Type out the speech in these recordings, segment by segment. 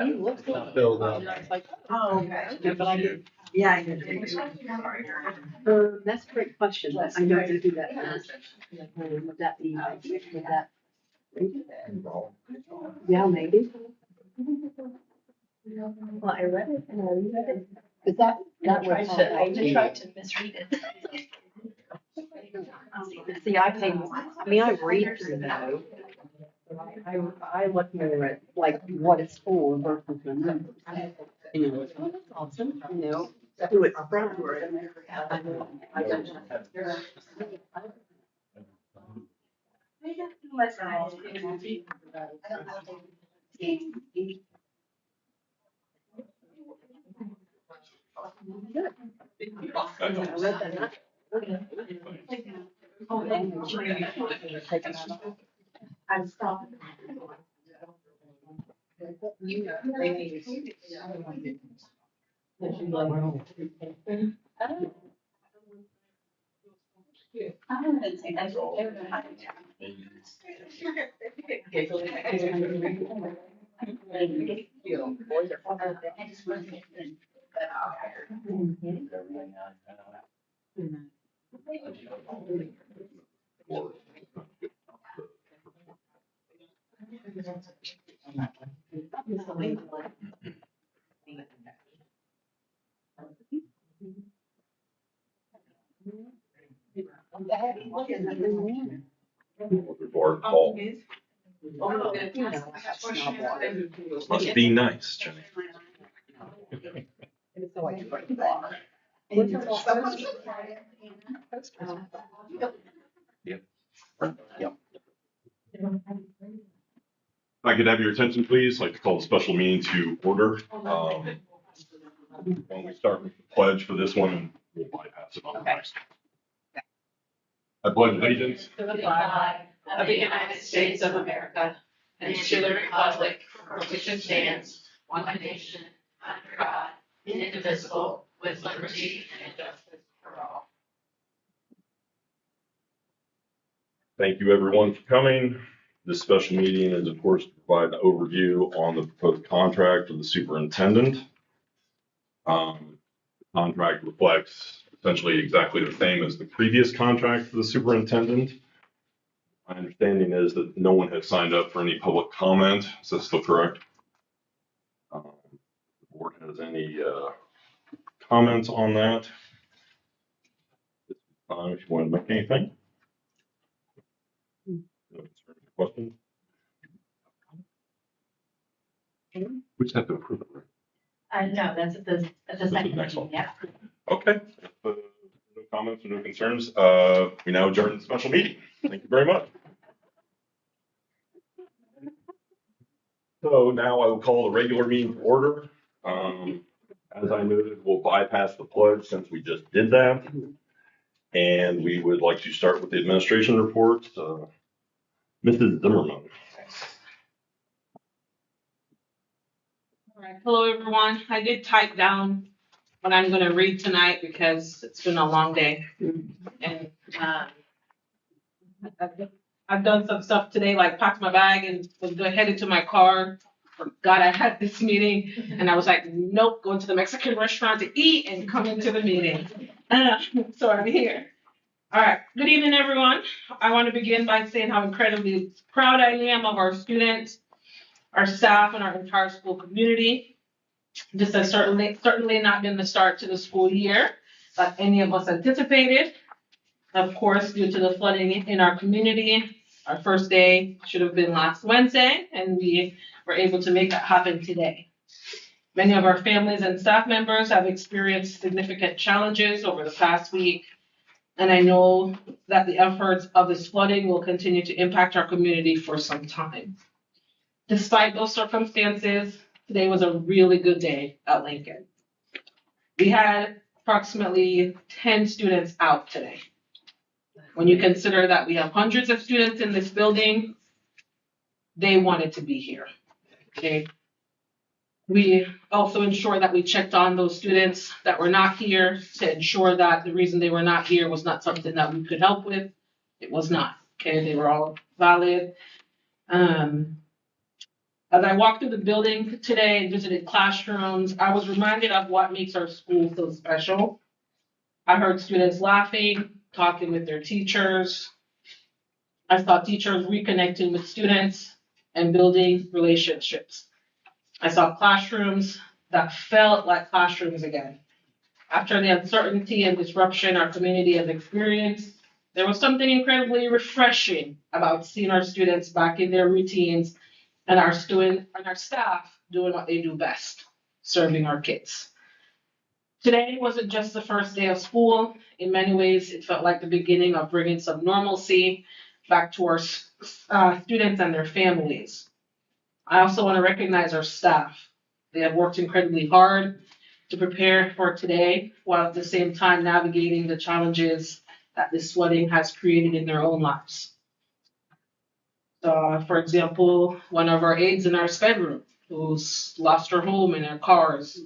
It's not filled up. Oh, okay. Yeah, but I did. Yeah, I did. That's a great question. I know to do that first. Would that be, would that? Yeah, maybe. Well, I read it and I reread it. Is that? I tried to misread it. See, I pay, I mean, I read through those. I look more at like what it's for versus the numbers. You know, oh, that's awesome, you know. Do it front. I know, I don't know. I read that. I'm stopping. You know, they need Report call. Must be nice, Jenny. Yep. If I could have your attention, please, I'd like to call the special meeting to order. When we start with the pledge for this one, we'll bypass it on the next. I pledge allegiance To the flag of the United States of America and to the republic for which it stands, one nation, under God, indivisible, with liberty and justice for all. Thank you, everyone, for coming. This special meeting is, of course, to provide an overview on the proposed contract of the superintendent. The contract reflects essentially exactly the same as the previous contract for the superintendent. My understanding is that no one has signed up for any public comment. Is that still correct? The board has any comments on that? If you want to make anything? Questions? We just have to approve it, right? No, that's at the second next one. meeting, yeah. Okay. No comments or no concerns. We now adjourn the special meeting. Thank you very much. So now I will call the regular meeting to order. As I noted, we'll bypass the pledge since we just did that. And we would like to start with the administration report. Mrs. Zimmerman. All right, hello everyone. I did type down what I'm going to read tonight because it's been a long day. And I've done some stuff today, like packed my bag and was headed to my car. Forgot I had this meeting, and I was like, nope, going to the Mexican restaurant to eat and come into the meeting. So I'm here. All right, good evening, everyone. I want to begin by saying how incredibly proud I am of our students, our staff, and our entire school community. This has certainly not been the start to the school year that any of us anticipated. Of course, due to the flooding in our community, our first day should have been last Wednesday, and we were able to make that happen today. Many of our families and staff members have experienced significant challenges over the past week, and I know that the efforts of this flooding will continue to impact our community for some time. Despite those circumstances, today was a really good day at Lincoln. We had approximately 10 students out today. When you consider that we have hundreds of students in this building, they wanted to be here. Okay. We also ensured that we checked on those students that were not here to ensure that the reason they were not here was not something that we could help with. It was not. Okay, they were all valid. As I walked through the building today and visited classrooms, I was reminded of what makes our school so special. I heard students laughing, talking with their teachers. I saw teachers reconnecting with students and building relationships. I saw classrooms that felt like classrooms again. After the uncertainty and disruption our community has experienced, there was something incredibly refreshing about seeing our students back in their routines and our staff doing what they do best, serving our kids. Today wasn't just the first day of school. In many ways, it felt like the beginning of bringing some normalcy back to our students and their families. I also want to recognize our staff. They have worked incredibly hard to prepare for today, while at the same time navigating the challenges that this flooding has created in their own lives. For example, one of our aides in our sped room who's lost her home and her cars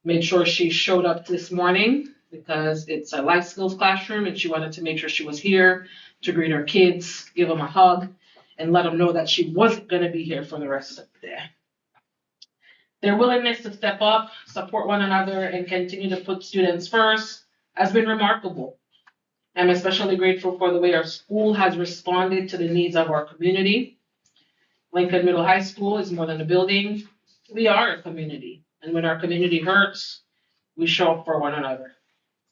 made sure she showed up this morning because it's a life skills classroom and she wanted to make sure she was here to greet her kids, give them a hug, and let them know that she wasn't going to be here for the rest of the day. Their willingness to step up, support one another, and continue to put students first has been remarkable. I'm especially grateful for the way our school has responded to the needs of our community. Lincoln Middle High School is more than a building. We are a community. And when our community hurts, we show up for one another.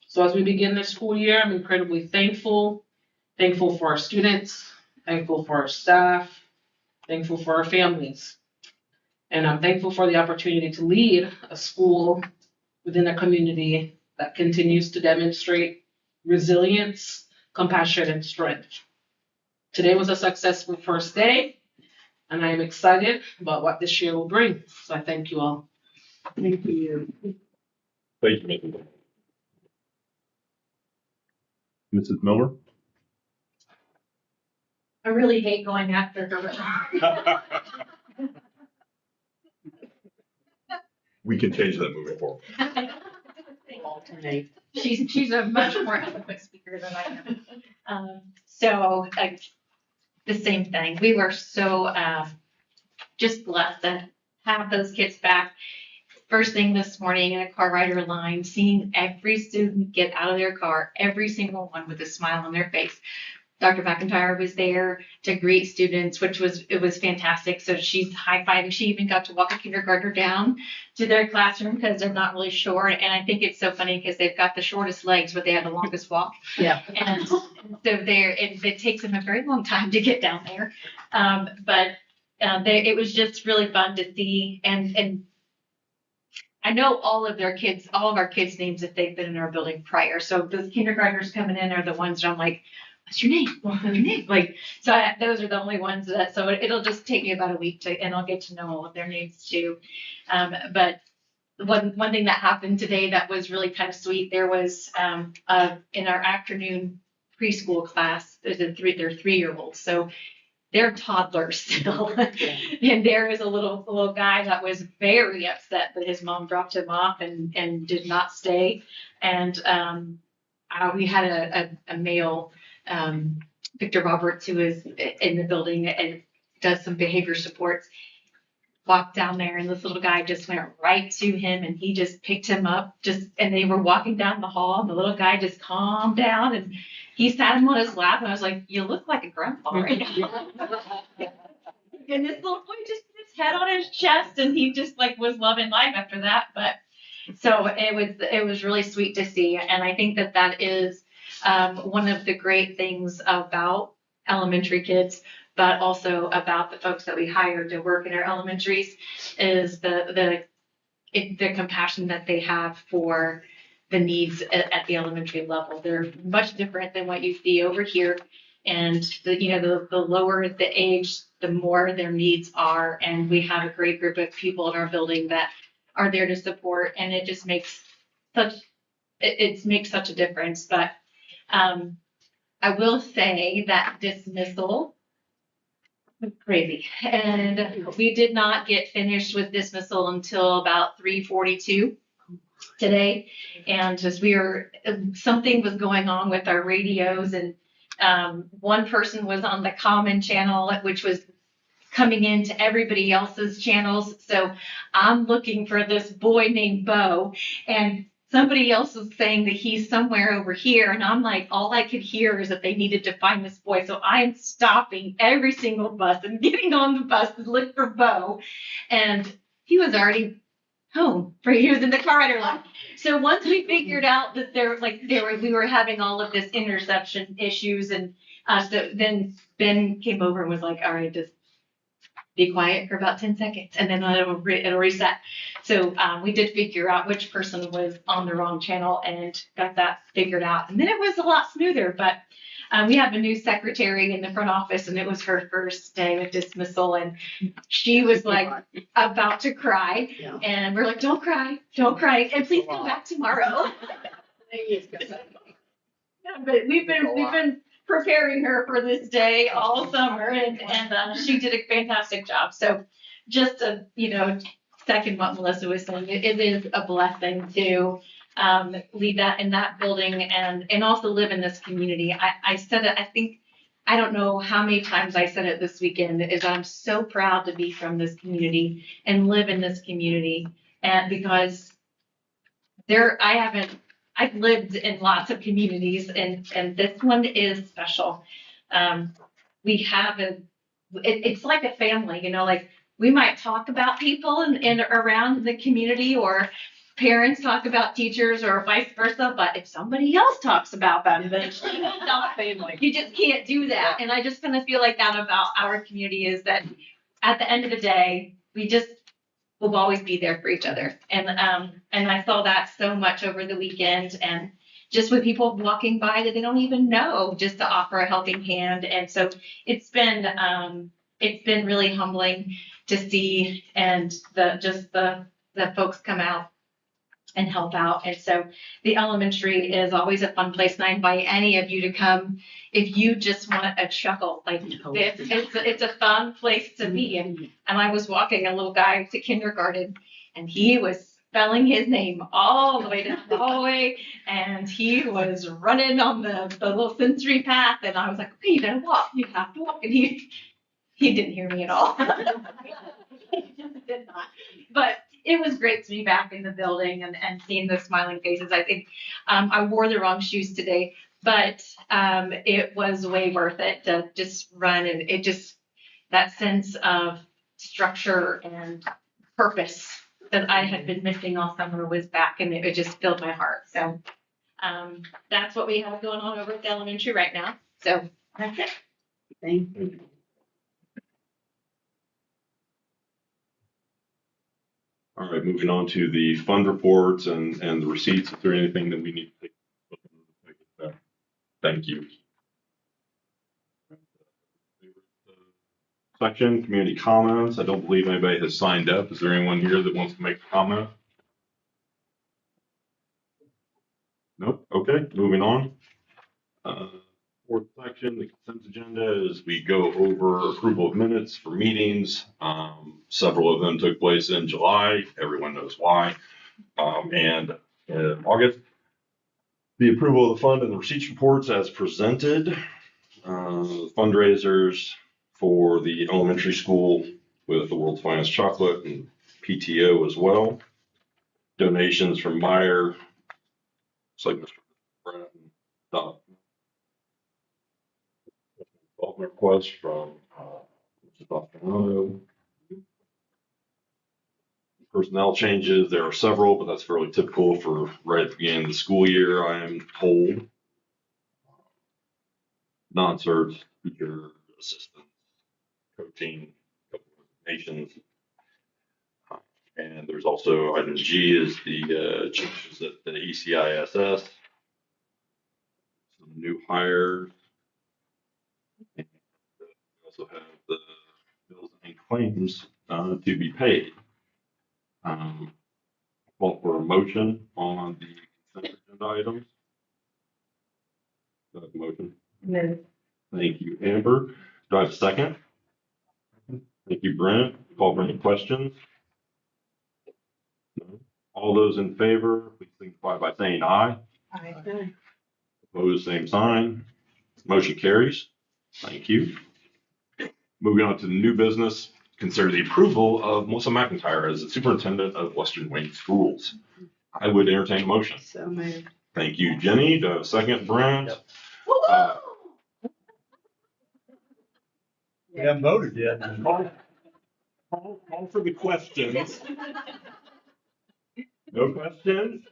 So as we begin this school year, I'm incredibly thankful for our students, thankful for our staff, thankful for our families. And I'm thankful for the opportunity to lead a school within a community that continues to demonstrate resilience, compassion, and strength. Today was a successful first day, and I am excited about what this year will bring. So I thank you all. Thank you. Thank you, Mrs. Miller. I really hate going after her. We can change that moving forward. Alternate. She's a much more eloquent speaker than I am. The same thing. We were so just blessed to have those kids back. First thing this morning in a car rider line, seeing every student get out of their car, every single one with a smile on their face. Dr. McIntyre was there to greet students, which was fantastic. So she's high-fiving. She even got to walk a kindergartner down to their classroom because they're not really short. And I think it's so funny because they've got the shortest legs, but they have the longest walk. Yeah. And so it takes them a very long time to get down there. It was just really fun to see. And I know all of our kids' names if they've been in our building prior. So those kindergartners coming in are the ones that I'm like, what's your name? What's your name? Those are the only ones so it'll just take me about a week and I'll get to know all of their names too. But one thing that happened today that was really kind of sweet, there was in our afternoon preschool class, they're 3-year-olds. So they're toddlers still. And there was a little guy that was very upset that his mom dropped him off and did not stay. And we had a male, Victor Roberts, who is in the building and does some behavior supports, walked down there and this little guy just went right to him and he just picked him up and they were walking down the hall and the little guy just calmed down and he sat him on his lap and I was like, you look like a grandpa right now. And this little boy just put his head on his chest and he just was loving life after that. But so it was really sweet to see. And I think that is one of the great things about elementary kids, but also about the folks that we hire to work in our elementaries is the compassion that they have for the needs at the elementary level. They're much different than what you see over here. And the lower the age, the more their needs are. And we have a great group of people in our building that are there to support. And it just makes such a difference. But I will say that dismissal was crazy. And we did not get finished with dismissal until about 3:42 today. And just something was going on with our radios and one person was on the common channel, which was coming into everybody else's channels. So I'm looking for this boy named Bo, and somebody else was saying that he's somewhere over here. And I'm like, all I could hear is that they needed to find this boy. So I am stopping every single bus and getting on the bus to look for Bo. And he was already home, he was in the car rider line. So once we figured out that we were having all of this interception issues, and so then Ben came over and was like, all right, just be quiet for about 10 seconds and then it'll reset. So we did figure out which person was on the wrong channel and got that figured out. And then it was a lot smoother, but we have a new secretary in the front office, and it was her first day of dismissal, and she was like about to cry. Yeah. And we're like, don't cry, and please come back tomorrow. But we've been preparing her for this day all summer, and she did a fantastic job. So just to, second what Melissa was saying, it is a blessing to lead that in that building and also live in this community. I said it, I don't know how many times I said it this weekend, is I'm so proud to be from this community and live in this community. And because I've lived in lots of communities, and this one is special. We have it's like a family, like we might talk about people and around the community, or parents talk about teachers, or vice versa. But if somebody else talks about them, then not family. You just can't do that. And I just kind of feel like that about our community, is that at the end of the day, we'll always be there for each other. And I saw that so much over the weekend, and just with people walking by that they don't even know, just to offer a helping hand. And so it's been really humbling to see, and the folks come out and help out. And so the elementary is always a fun place, and I invite any of you to come if you just want a chuckle. Like it's a fun place to be. And I was walking a little guy to kindergarten, and he was spelling his name all the way down the hallway, and he was running on the little sensory path, and I was like, okay, you gotta walk, you have to walk. And he didn't hear me at all. He just did not. But it was great to be back in the building and seeing the smiling faces. I think I wore the wrong shoes today, but it was way worth it to just run, and it just, that sense of structure and purpose that I had been missing all summer was back, and it just filled my heart. So that's what we have going on over at the elementary right now. So that's it. Thank you. All right, moving on to the fund reports and the receipts. Is there anything that we need to take? Thank you. Section, community comments. I don't believe anybody has signed up. Is there anyone here that wants to make a comment? Nope. Okay, moving on. Fourth section, the consent agenda, is we go over approval of minutes for meetings. Several of them took place in July. Everyone knows why. And in August, the approval of the fund and the receipts reports as presented. Fundraisers for the elementary school with the World's Finest Chocolate and PTO as well. Donations from Meyer. Looks like Mr. Brent and involvement request from Mr. Doffiano. Personnel changes, there are several, but that's fairly typical for right at the beginning of the school year, I am told. Non-cert, teacher, assistant, coaching, couple of nations. And there's also item G is the changes at the ECISS. Some new hires. And we also have the bills and claims to be paid. Call for a motion on the consent agenda items. Do I have a motion? No. Thank you, Amber. Do I have a second? Thank you, Brent. Call for any questions? No. All those in favor, please signify by saying aye. Aye. Opposed, same sign. Motion carries. Thank you. Moving on to the new business, consider the approval of Melissa McIntyre as the superintendent of Western Wayne Schools. I would entertain a motion. So moved. Thank you, Jenny. Do I have a second, Brent? Yep. Uh, We haven't voted yet. Call for the questions. No questions?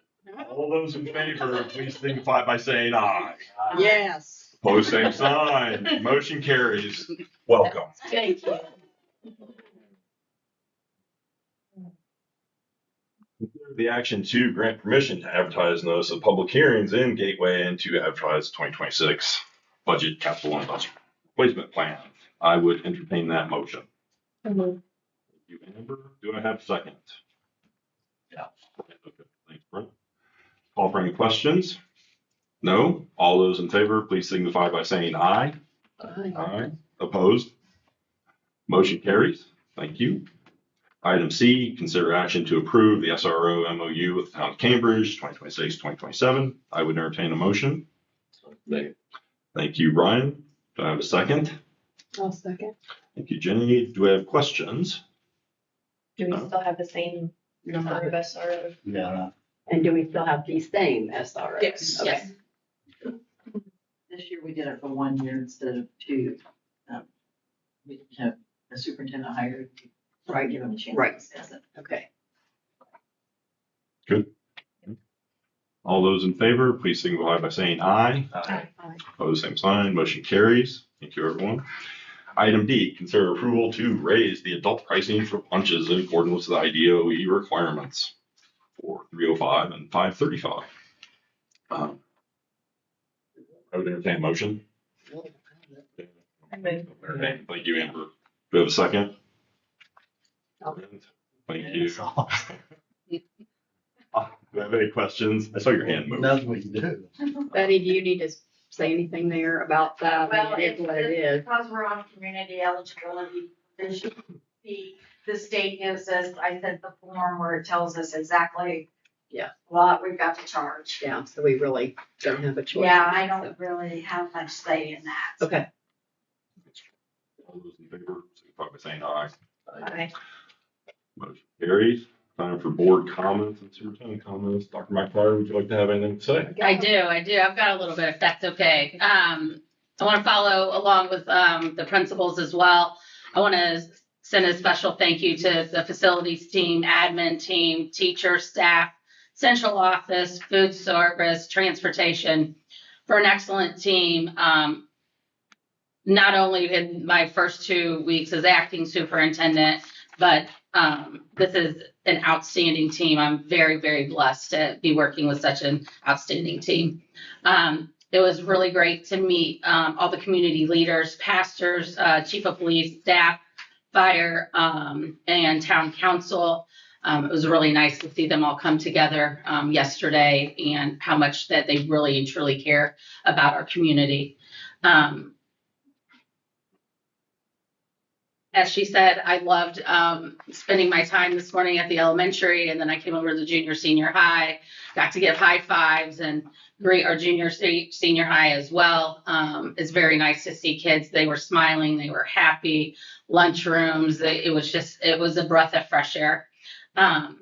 All those in favor, please signify by saying aye. Yes. Opposed, same sign. Motion carries. Welcome. Thank you. Consider the action to grant permission to advertise notice of public hearings in Gateway and to advertise 2026 budget capital and budget replacement plan. I would entertain that motion. Thank you, Amber. Do I have a second? Yeah. Okay, thanks, Brent. Call for any questions? No? All those in favor, please signify by saying aye. Aye. Opposed? Motion carries. Thank you. Item C, consider action to approve the SRO MOU with the town of Cambridge, 2026-2027. I would entertain a motion. Thank you, Ryan. Do I have a second? I'll second. Thank you, Jenny. Do we have questions? Do we still have the same number of SROs? Yeah. And do we still have the same SRO? Yes. Okay. Yes. This year we did it for 1 year instead of 2. We have the superintendent hired, Right. give him a chance. Right. to discuss it. Okay. All those in favor, please signify by saying aye. Opposed, same sign. Motion carries. Thank you, everyone. Item D, consider approval to raise the adult pricing for lunches in accordance with the IDOE requirements for 305 and 535. I would entertain a motion. Thank you, Amber. Do we have a second? Thank you. Do you have any questions? I saw your hand move. Nothing we can do. Betty, do you need to say anything there about that? Well, It is what it is. because we're on community eligibility, there should be, the state gives us, I sent the form where it tells us exactly. Yeah. What we've got to charge. Yeah, so we really don't have a choice. Yeah, I don't really have much say in that. Okay. All those in favor, signify by saying aye. Okay. Motion carries. Time for board comments and superintendent comments. Dr. McIntyre, would you like to have anything to say? I do. I've got a little bit, if that's okay. I want to follow along with the principals as well. I want to send a special thank you to the facilities team, admin team, teacher, staff, central office, food service, transportation for an excellent team. Not only in my first 2 weeks as acting superintendent, but this is an outstanding team. I'm very, very blessed to be working with such an outstanding team. It was really great to meet all the community leaders, pastors, chief of police, staff, fire, and town council. It was really nice to see them all come together yesterday and how much that they really and truly care about our community. As she said, I loved spending my time this morning at the elementary, and then I came over to the junior senior high, got to give high fives and greet our junior senior high as well. It's very nice to see kids. They were smiling, they were happy, lunchrooms. It was a breath of fresh air. I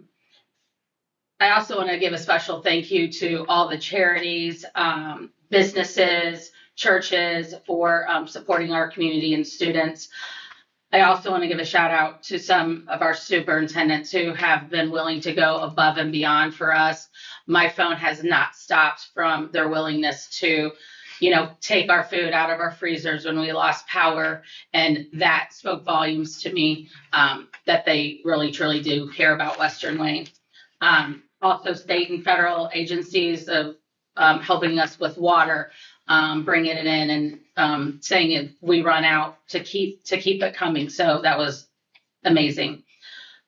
also want to give a special thank you to all the charities, businesses, churches for supporting our community and students. I also want to give a shout out to some of our superintendents who have been willing to go above and beyond for us. My phone has not stopped from their willingness to, take our food out of our freezers when we lost power. And that spoke volumes to me that they really, truly do care about Western Wayne. Also state and federal agencies of helping us with water, bringing it in and saying if we run out to keep it coming. So that was amazing.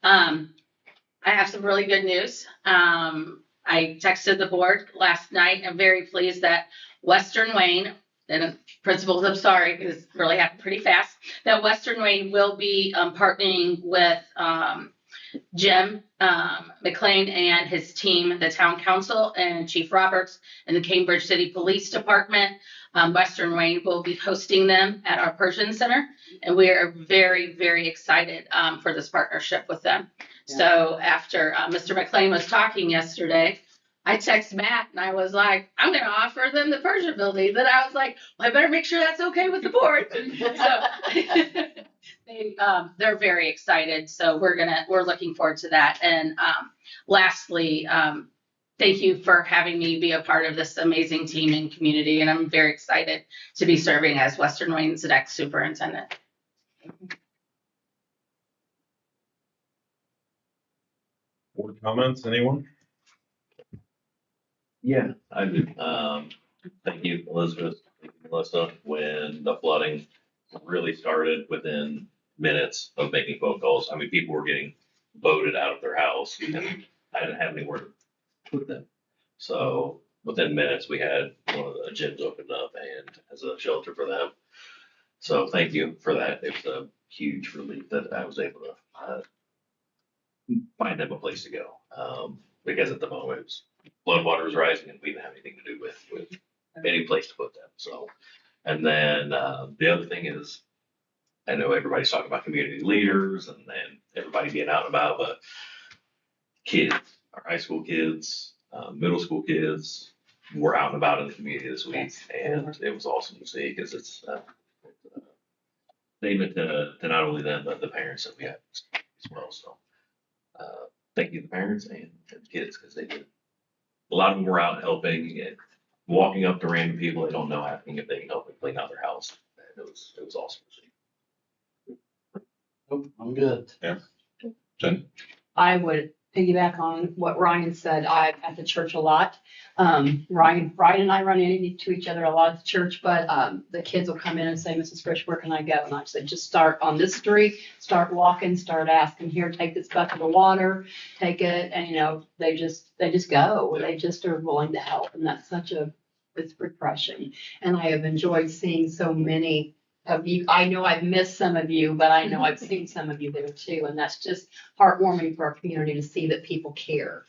I have some really good news. I texted the board last night. I'm very pleased that Western Wayne, and principals, I'm sorry, because it really happened pretty fast, that Western Wayne will be partnering with Jim McLean and his team, the town council and Chief Roberts and the Cambridge City Police Department. Western Wayne will be hosting them at our Persian Center. And we are very, very excited for this partnership with them. So after Mr. McLean was talking yesterday, I texted Matt and I was like, I'm going to offer them the Persian building. Then I was like, well, I better make sure that's okay with the board. So they're very excited. So we're looking forward to that. And lastly, thank you for having me be a part of this amazing team and community. And I'm very excited to be serving as Western Wayne's next superintendent. Board comments, anyone? Yeah, I do. Thank you, Elizabeth, thank you, Melissa. When the flooding really started, within minutes of making phone calls, I mean, people were getting voted out of their house and I didn't have anywhere to put them. So within minutes, we had one of the gyms opened up and as a shelter for them. So thank you for that. It was a huge relief that I was able to find them a place to go. Because at the moment, it was flood water was rising and we didn't have anything to do with any place to put them. So, and then the other thing is, I know everybody's talking about community leaders and everybody being out and about, but kids, our high school kids, middle school kids, were out and about in the community this week, and it was awesome to see because it's statement to not only them but the parents that we had as well. So, thank you to the parents and the kids because they did. A lot of them were out helping and walking up to random people they don't know, asking if they can help them clean out their house. And it was awesome to see. Nope, I'm good. Jen? I would piggyback on what Ryan said. I'm at the church a lot. Ryan and I run into each other a lot at the church, but the kids will come in and say, Mrs. Frisch, where can I go? And I said, just start on this street, start walking, start asking, here, take this bucket of water, take it. And, they just go. They just are willing to help. And that's it's refreshing. And I have enjoyed seeing so many of you. I know I've missed some of you, but I know I've seen some of you there too. And that's just heartwarming for our community to see that people care.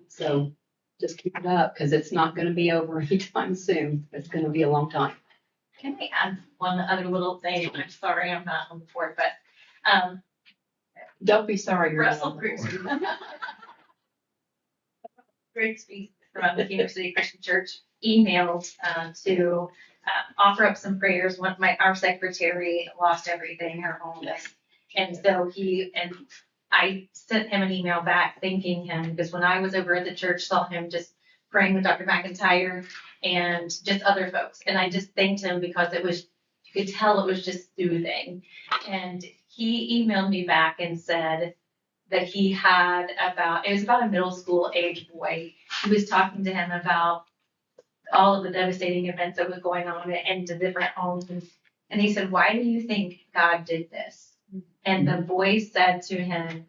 So just keep it up because it's not going to be over anytime soon. It's going to be a long time. Can I add one other little thing? I'm sorry, I'm not on the board, but, Don't be sorry you're not Russell on the board. Grigsby. Grigsby from the Kansas City Christian Church emailed to offer up some prayers. Our secretary lost everything, her home. And so I sent him an email back thanking him because when I was over at the church, saw him just praying with Dr. McIntyre and just other folks. And I just thanked him because you could tell it was just soothing. And he emailed me back and said that he had it was about a middle school age boy. He was talking to him about all of the devastating events that was going on in the different homes. And he said, why do you think God did this? And the boy said to him,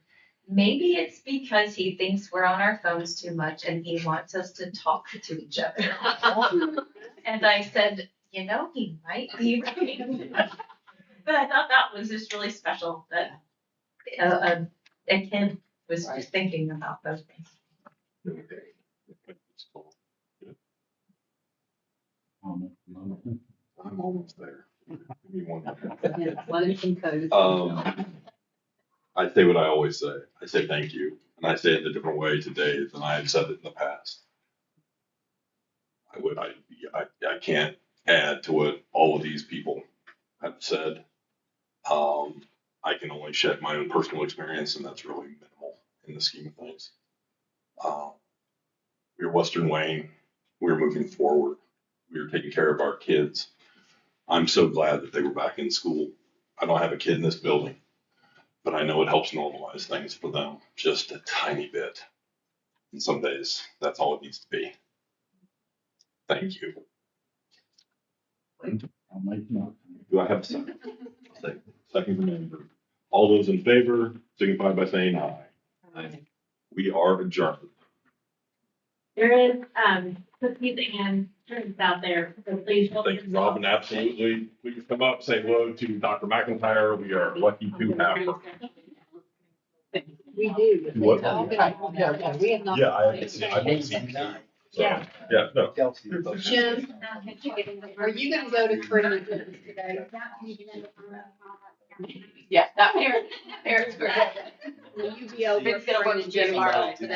maybe it's because he thinks we're on our phones too much and he wants us to talk to each other. And I said, he might be right. But I thought that was just really special that a kid was just thinking about those things. I'm almost there. Give me one minute. Yeah, learn some code. I say what I always say. I say thank you, and I say it in a different way today than I have said it in the past. I can't add to what all of these people have said. I can only shed my own personal experience, and that's really minimal in the scheme of things. We're Western Wayne. We're moving forward. We're taking care of our kids. I'm so glad that they were back in school. I don't have a kid in this building, but I know it helps normalize things for them just a tiny bit. And some days, that's all it needs to be. Thank you. I'll make note. Do I have a second? Second from Amber. All those in favor, signify by saying aye. Aye. We are adjourned. There is, cookies and drinks out there, so please. help Thank you, yourself. Robin. Absolutely. Please come up, say hello to Dr. McIntyre. We are lucky to have her. We do. What? Yeah, we have not. Yeah, I haven't seen. So, Yeah. yeah, no. Kelsey. Jim, are you gonna go to Corinne today? Yeah, that parents were. Will you be over It's gonna Corinne work and Jim tomorrow today?